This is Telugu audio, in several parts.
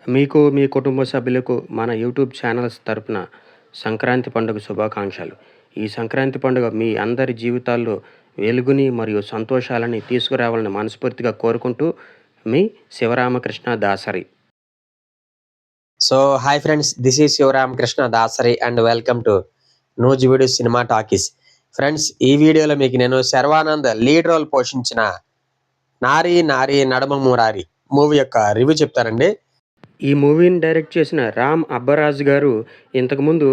మీకు, మీ కుటుంబ సభ్యులకు మన యూట్యూబ్ ఛానల్స్ తరపున సంక్రాంతి పండుగ శుభాకాంక్షలు. ఈ సంక్రాంతి పండుగ మీ అందరి జీవితాల్లో వెలుగుని మరియు సంతోషాలని తీసుకురావాలని మనస్ఫూర్తిగా కోరుకుంటూ మీ Sivaramakrishna Dasari. So hi friends, this is Sivaramakrishna Dasari and welcome to Nuzvid cinema talkies. Friends, ఈ వీడియోలో మీకు నేను శర్వానంద్ లీడ్ రోల్ పోషించిన నారీ నారీ నడమ మురారి మూవీ యొక్క రివ్యూ చెప్తానండి. ఈ మూవీని డైరెక్ట్ చేసిన రామ్ అబ్బరాజ్ గారు ఇంతకుముందు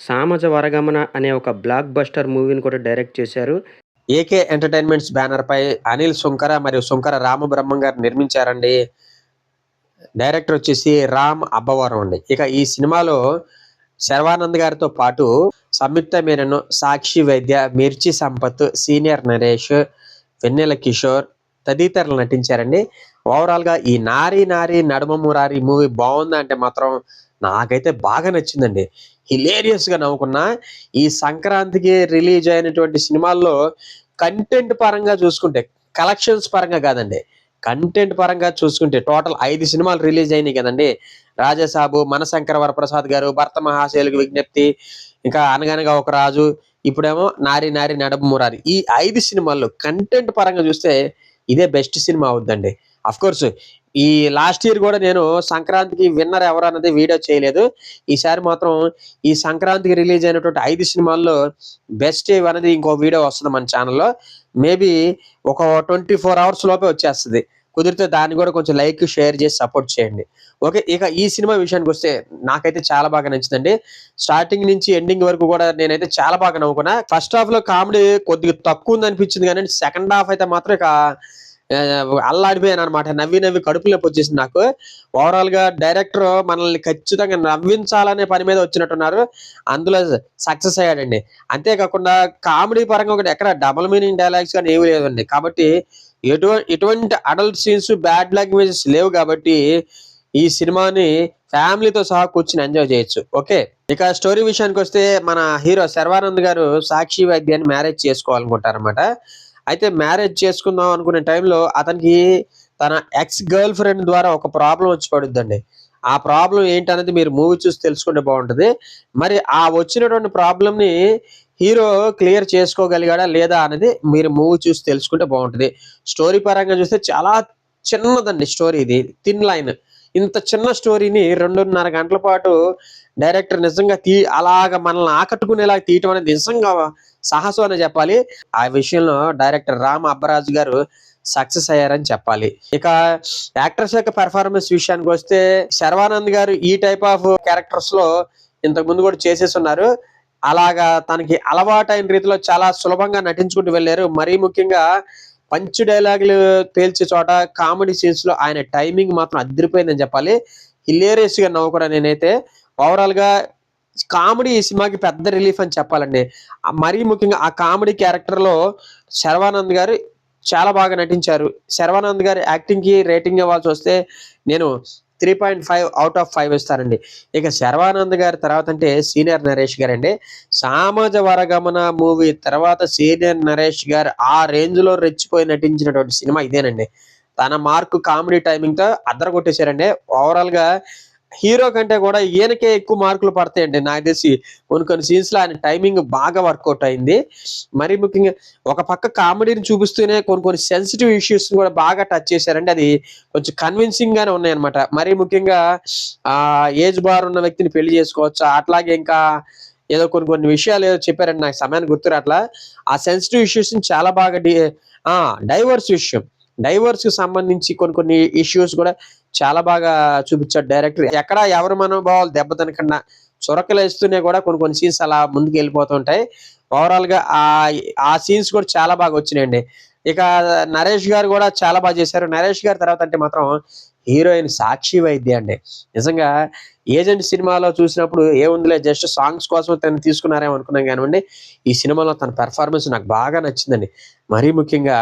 సామజ వరగమన అనే ఒక బ్లాక్ బస్టర్ మూవీని కూడా డైరెక్ట్ చేశారు. ఏకే ఎంటర్టైన్మెంట్స్ బ్యానర్ పై అనిల్ సుంకర మరియు సుంకర రామబ్రహ్మం గారు నిర్మించారండి. డైరెక్టర్ వచ్చేసి రామ్ అబ్బవరం అండి. ఇక ఈ సినిమాలో శర్వానంద్ గారితో పాటు సంయుక్త మీనన్, సాక్షి వైద్య, మిర్చి సంపత్, సీనియర్ నరేష్, వెన్నెల కిషోర్ తదితరులు నటించారండి. ఓవరాల్గా ఈ నారీ నారీ నడుమ మురారి మూవీ బాగుందా అంటే మాత్రం నాకైతే బాగా నచ్చిందండి. హిలేరియస్గా నవ్వుకున్నా. ఈ సంక్రాంతికి రిలీజ్ అయినటువంటి సినిమాల్లో కంటెంట్ పరంగా చూసుకుంటే, కలెక్షన్స్ పరంగా కాదండి, కంటెంట్ పరంగా చూసుకుంటే టోటల్ 5 సినిమాలు రిలీజ్ అయినాయి కదండి. రాజాసాబు, మనశంకర వరప్రసాద్ గారు, భర్త మహాశైలుకి విజ్ఞప్తి, ఇంకా అనగనగా ఒక రాజు, ఇప్పుడేమో నారీ నారీ నడుమ మురారి. ఈ 5 సినిమాల్లో కంటెంట్ పరంగా చూస్తే ఇదే బెస్ట్ సినిమా అవుద్దండి. అఫ్ కోర్స్ ఈ లాస్ట్ ఇయర్ కూడా నేను సంక్రాంతికి విన్నర్ ఎవరు అన్నది వీడియో చేయలేదు. ఈసారి మాత్రం ఈ సంక్రాంతికి రిలీజ్ అయినటువంటి 5 సినిమాల్లో బెస్ట్ అనేది ఇంకో వీడియో వస్తుంది మన ఛానల్లో. మేబీ ఒక 24 అవర్స్ లోపే వచ్చేస్తుంది. కుదిరితే దాన్ని కూడా కొంచెం లైక్ షేర్ చేసి సపోర్ట్ చేయండి. ఓకే, ఇక ఈ సినిమా విషయానికి వస్తే నాకైతే చాలా బాగా నచ్చిందండి. స్టార్టింగ్ నుంచి ఎండింగ్ వరకు కూడా నేనైతే చాలా బాగా నవ్వుకున్నా. ఫస్ట్ హాఫ్ లో కామెడీ కొద్దిగా తక్కువ ఉంది అనిపించింది, కానీ సెకండ్ హాఫ్ అయితే మాత్రం ఇక అల్లాడిపోయాను అనమాట. నవ్వి నవ్వి కడుపు నొప్పి వచ్చేసింది నాకు. ఓవరాల్ గా డైరెక్టర్ మనల్ని ఖచ్చితంగా నవ్వించాలనే పని మీద వచ్చినట్టున్నారు. అందులో సక్సెస్ అయ్యాడండి. అంతేకాకుండా కామెడీ పరంగా ఒకటి ఎక్కడ డబుల్ మీనింగ్ డైలాగ్స్ కానీ ఏమి లేదండి. కాబట్టి ఎటువంటి అడల్ట్ సీన్స్, బ్యాడ్ లాంగ్వేజెస్ లేవు. కాబట్టి ఈ సినిమాని ఫ్యామిలీతో సహా కూర్చుని ఎంజాయ్ చేయొచ్చు. ఓకే, ఇక స్టోరీ విషయానికి వస్తే మన హీరో శర్వానంద్ గారు సాక్షి వైద్యాన్ని మ్యారేజ్ చేసుకోవాలనుకుంటారనమాట. అయితే మ్యారేజ్ చేసుకుందాం అనుకునే టైంలో అతనికి తన ఎక్స్ గర్ల్ ఫ్రెండ్ ద్వారా ఒక ప్రాబ్లం వచ్చి పడుద్దండి. ఆ ప్రాబ్లం ఏంటనేది మీరు మూవీ చూసి తెలుసుకుంటే బాగుంటుంది. మరి ఆ వచ్చినటువంటి ప్రాబ్లంని హీరో క్లియర్ చేసుకోగలిగాడా లేదా అనేది మీరు మూవీ చూసి తెలుసుకుంటే బాగుంటుంది. స్టోరీ పరంగా చూస్తే చాలా చిన్నదండి స్టోరీ. ఇది థిన్ లైన్. ఇంత చిన్న స్టోరీని 2.5 గంటల పాటు డైరెక్టర్ నిజంగా అలాగ మనల్ని ఆకట్టుకునేలాగా తీయటం అనేది నిజంగా సాహసం అని చెప్పాలి. ఆ విషయంలో డైరెక్టర్ రామ్ అబ్బరాజు గారు సక్సెస్ అయ్యారని చెప్పాలి. ఇక యాక్టర్స్ యొక్క పెర్ఫార్మెన్స్ విషయానికి వస్తే శర్వానంద్ గారు ఈ టైప్ ఆఫ్ క్యారెక్టర్స్ లో ఇంతకు ముందు కూడా చేసేసి ఉన్నారు. అలాగా తనకి అలవాటైన రీతిలో చాలా సులభంగా నటించుకుంటూ వెళ్ళారు. మరీ ముఖ్యంగా పంచ్ డైలాగులు పేల్చే చోట కామెడీ సీన్స్ లో ఆయన టైమింగ్ మాత్రం అదిరిపోయిందని చెప్పాలి. హిలేరియస్ గా నవ్వుకున్నా నేనైతే. ఓవరాల్ గా కామెడీ ఈ సినిమాకి పెద్ద రిలీఫ్ అని చెప్పాలండి. మరీ ముఖ్యంగా ఆ కామెడీ క్యారెక్టర్ లో శర్వానంద్ గారు చాలా బాగా నటించారు. శర్వానంద్ గారి యాక్టింగ్ కి రేటింగ్ ఇవ్వాల్సి వస్తే నేను 3.5 అవుట్ ఆఫ్ 5 ఇస్తానండి. ఇక శర్వానంద్ గారి తర్వాత అంటే సీనియర్ నరేష్ గారండి. సామాజ వరగమన మూవీ తర్వాత సీనియర్ నరేష్ గారు ఆ రేంజ్ లో రెచ్చిపోయి నటించినటువంటి సినిమా ఇదేనండి. తన మార్కు కామెడీ టైమింగ్ తో అద్దర కొట్టేశారండి. ఓవరాల్ గా హీరో కంటే కూడా ఈయనకే ఎక్కువ మార్కులు పడతాయండి నాకు తెలిసి. కొన్ని సీన్స్ లో ఆయన టైమింగ్ బాగా వర్కౌట్ అయింది. మరీ ముఖ్యంగా ఒక పక్క కామెడీని చూపిస్తూనే కొన్ని సెన్సిటివ్ ఇష్యూస్ కూడా బాగా టచ్ చేశారండి. అది కొంచెం కన్విన్సింగ్ గానే ఉన్నాయన్నమాట. మరీ ముఖ్యంగా ఏజ్ బార్ ఉన్న వ్యక్తిని పెళ్లి చేసుకోవచ్చు, అట్లాగే ఇంకా ఏదో కొన్ని విషయాలు ఏదో చెప్పారండి, నాకు సమయానికి గుర్తురాట్లా. ఆ సెన్సిటివ్ ఇష్యూస్ చాలా బాగా డైవర్స్ విషయం, డైవర్స్ కి సంబంధించి కొన్ని ఇష్యూస్ కూడా చాలా బాగా చూపించాడు డైరెక్టర్. ఎక్కడ ఎవరి మనోభావాలు దెబ్బతినకుండా చురకలేస్తూనే కూడా కొన్ని సీన్స్ అలా ముందుకు వెళ్ళిపోతుంటాయి. ఓవరాల్ గా ఆ సీన్స్ కూడా చాలా బాగా వచ్చినాయండి. ఇక నరేష్ గారు కూడా చాలా బాగా చేశారు. నరేష్ గారి తర్వాత అంటే మాత్రం హీరోయిన్ సాక్షి వైద్య అండి. నిజంగా ఏజెంట్ సినిమాలో చూసినప్పుడు ఏముందిలే జస్ట్ సాంగ్స్ కోసం తను తీసుకున్నారేమో అనుకున్నాం కానివ్వండి, ఈ సినిమాలో తన పెర్ఫార్మెన్స్ నాకు బాగా నచ్చిందండి. మరీ ముఖ్యంగా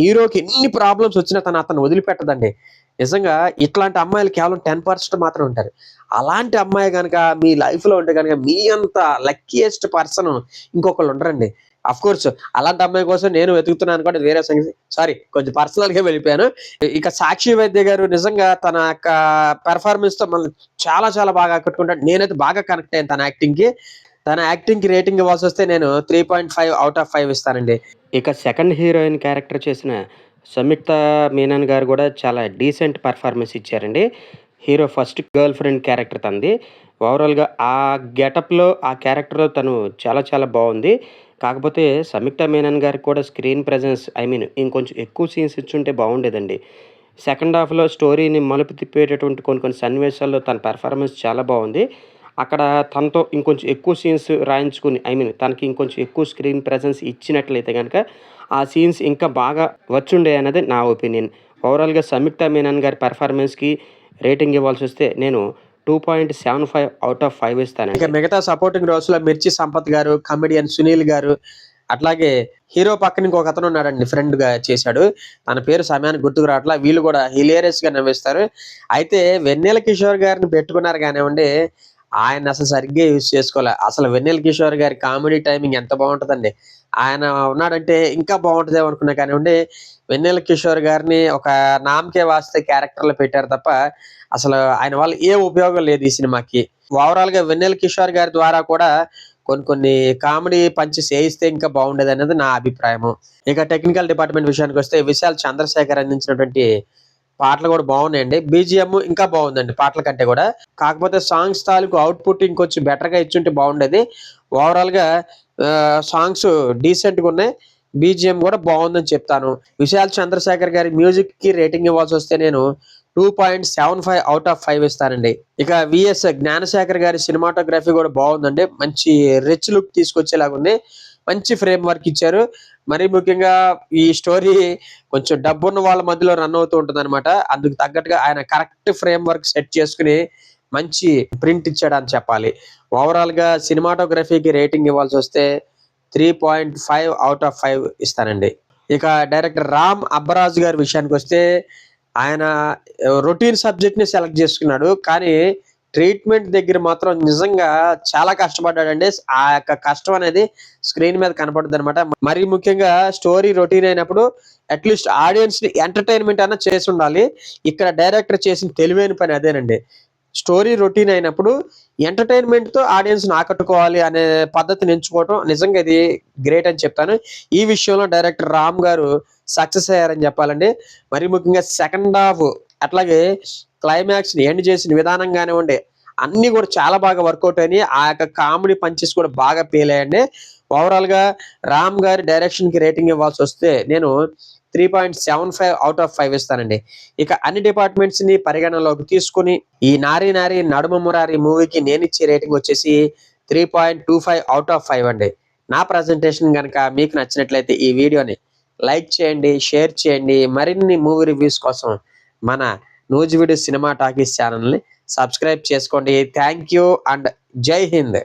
హీరోకి ఎన్ని ప్రాబ్లమ్స్ వచ్చినా అతను వదిలిపెట్టదండి. నిజంగా ఇట్లాంటి అమ్మాయిలు కేవలం 10% మాత్రం ఉంటారు. అలాంటి అమ్మాయి కనుక మీ లైఫ్ లో ఉంటే కనుక మీ అంత లక్కీయెస్ట్ పర్సన్ ఇంకొకళ్ళు ఉండరండి. కోర్స్ అలాంటి అమ్మాయి కోసం నేను వెతుకుతున్నాను కూడా వేరే సంగతి. సారీ, కొంచెం పర్సనల్ గా వెళ్ళిపోయాను. ఇక సాక్షి వైద్య గారు నిజంగా తన యొక్క పెర్ఫార్మెన్స్ తో మనల్ని చాలా చాలా బాగా ఆకట్టుకుంటాడు. నేనైతే బాగా కనెక్ట్ అయ్యాను తన యాక్టింగ్ కి రేటింగ్ ఇవ్వాల్సి వస్తే నేను 3.5/5 ఇస్తానండి. ఇక సెకండ్ హీరోయిన్ క్యారెక్టర్ చేసిన సంయుక్త మీనన్ గారు కూడా చాలా డీసెంట్ పర్ఫార్మెన్స్ ఇచ్చారండి. Hero first girl friend character తనది. ఓవరాల్‌గా ఆ గెటప్‌లో, ఆ క్యారెక్టర్‌లో తను చాలా చాలా బావుంది. కాకపోతే సంయుక్త మీనన్ గారికి కూడా స్క్రీన్ ప్రెజెన్స్ ఇంకొంచెం ఎక్కువ సీన్స్ ఇచ్చుంటే బావుండేదండి. సెకండ్ హాఫ్‌లో స్టోరీని మలుపు తిప్పేటటువంటి కొన్ని కొన్ని సన్నివేశాల్లో తన పెర్ఫార్మెన్స్ చాలా బావుంది. అక్కడ తనతో ఇంకొంచెం ఎక్కువ సీన్స్ రాయించుకొని తనకి ఇంకొంచెం ఎక్కువ స్క్రీన్ ప్రెజెన్స్ ఇచ్చినట్లయితే గనక, ఆ సీన్స్ ఇంకా బాగా వచ్చుండేయన్నది నా ఒపీనియన్. ఓవరాల్‌గా సంయుక్త మీనన్ గారి పెర్ఫార్మెన్స్‌కి రేటింగ్ ఇవ్వాల్సొస్తే నేను 2.75/5 ఇక ఇస్తానండి. మిగతా సపోర్టింగ్ రోల్స్ లో మిర్చి సంపత్ గారు, కమెడియన్ సునీల్ గారు, అట్లాగే హీరో పక్కన ఇంకొక అతను ఉన్నాడండి, ఫ్రెండ్ గా చేశాడు. తన పేరు సమయానికి గుర్తుకు రావట్లా. వీళ్ళు కూడా హిలేరియస్ గా నవ్విస్తారు. అయితే వెన్నెల కిషోర్ గారిని పెట్టుకున్నారు కానివ్వండి, ఆయన అసలు సరిగ్గా యూజ్ చేసుకోలే. అసలు వెన్నెల కిషోర్ గారి కామెడీ టైమింగ్ ఎంత బాగుంటుందండి. ఆయన ఉన్నాడంటే ఇంకా బాగుంటుందేమో అనుకున్నా కానివ్వండి, వెన్నెల కిషోర్ గారిని ఒక నామకే వాస్తే క్యారెక్టర్లో పెట్టారు తప్ప అసలు ఆయన వల్ల ఏ ఉపయోగం లేదు ఈ సినిమాకి. ఓవరాల్ గా వెన్నెల కిషోర్ గారి ద్వారా కూడా కొన్ని కొన్ని కామెడీ పంచెస్ ఏయిస్తే ఇంకా బాగుండేదనేది నా అభిప్రాయము. ఇక టెక్నికల్ డిపార్ట్మెంట్ విషయానికి వస్తే విశాల్ చంద్రశేఖర్ అందించినటువంటి పాటలు కూడా బాగున్నాయండి. బీజిఎం ఇంకా బాగుందండి పాటల కంటే కూడా. కాకపోతే సాంగ్స్ తాలూకు అవుట్పుట్ ఇంకొంచెం బెటర్ గా ఇచ్చుంటే బాగుండేది. ఓవరాల్ గా సాంగ్స్ డీసెంట్ గా ఉన్నాయి. బీజిఎం కూడా బాగుందని చెప్తాను. విశాల్ చంద్రశేఖర్ గారి మ్యూజిక్ కి రేటింగ్ ఇవ్వాల్సి వస్తే నేను 2.75/5 ఇస్తానండి. ఇక విఎస్ జ్ఞానశేఖర్ గారి సినిమాటోగ్రఫీ కూడా బాగుందండి. మంచి రిచ్ లుక్ తీసుకొచ్చేలాగా ఉంది. మంచి ఫ్రేమ్ వర్క్ ఇచ్చారు. మరీ ముఖ్యంగా ఈ స్టోరీ కొంచెం డబ్బున్న వాళ్ళ మధ్యలో రన్ అవుతూ ఉంటదనమాట. అందుకు తగ్గట్టుగా ఆయన కరెక్ట్ ఫ్రేమ్ వర్క్ సెట్ చేసుకొని మంచి ప్రింట్ ఇచ్చాడని చెప్పాలి. ఓవరాల్ గా సినిమాటోగ్రఫీకి రేటింగ్ ఇవ్వాల్సి వస్తే 3.5/5 ఇస్తానండి. ఇక డైరెక్టర్ రామ్ అబ్బరాజు గారి విషయానికి వస్తే ఆయన రొటీన్ సబ్జెక్ట్ ని సెలెక్ట్ చేసుకున్నాడు. కానీ ట్రీట్మెంట్ దగ్గర మాత్రం నిజంగా చాలా కష్టపడ్డాడండి. ఆ యొక్క కష్టం అనేది స్క్రీన్ మీద కనపడుతుంది అనమాట. మరీ ముఖ్యంగా స్టోరీ రొటీన్ అయినప్పుడు అట్లీస్ట్ ఆడియన్స్ ని ఎంటర్టైన్మెంట్ అన్న చేసి ఉండాలి. ఇక్కడ డైరెక్టర్ చేసిన తెలివైన పని అదేనండి. స్టోరీ రొటీన్ అయినప్పుడు ఎంటర్టైన్మెంట్ తో ఆడియన్స్ ని ఆకట్టుకోవాలి అనే పద్ధతిని ఎంచుకోవటం నిజంగా ఇది గ్రేట్ అని చెప్తాను. ఈ విషయంలో డైరెక్టర్ రామ్ గారు సక్సెస్ అయ్యారని చెప్పాలండి. మరి ముఖ్యంగా సెకండ్ హాఫ్ అట్లాగే క్లైమాక్స్ ని ఎండ్ చేసిన విధానం కానివ్వండి, అన్ని కూడా చాలా బాగా వర్కౌట్ అయినాయి. ఆ యొక్క కామెడీ పంచెస్ కూడా బాగా పేలాయండి. ఓవరాల్ గా రామ్ గారి డైరెక్షన్ కి రేటింగ్ ఇవ్వాల్సి వస్తే నేను 3.75/5 ఇస్తానండి. ఇక అన్ని డిపార్ట్మెంట్స్ ని పరిగణనలోకి తీసుకుని ఈ నారి నారి నడుమ మురారి మూవీకి నేను ఇచ్చే రేటింగ్ వచ్చేసి 3.25/5 అండి. నా ప్రజెంటేషన్ కనుక మీకు నచ్చినట్లయితే ఈ వీడియోని లైక్ చేయండి, షేర్ చేయండి. మరిన్ని మూవీ రివ్యూస్ కోసం మన నూజివీడు సినిమా టాకీస్ ఛానల్ని సబ్స్క్రైబ్ చేసుకోండి. థ్యాంక్ యూ అండ్ జై హింద్.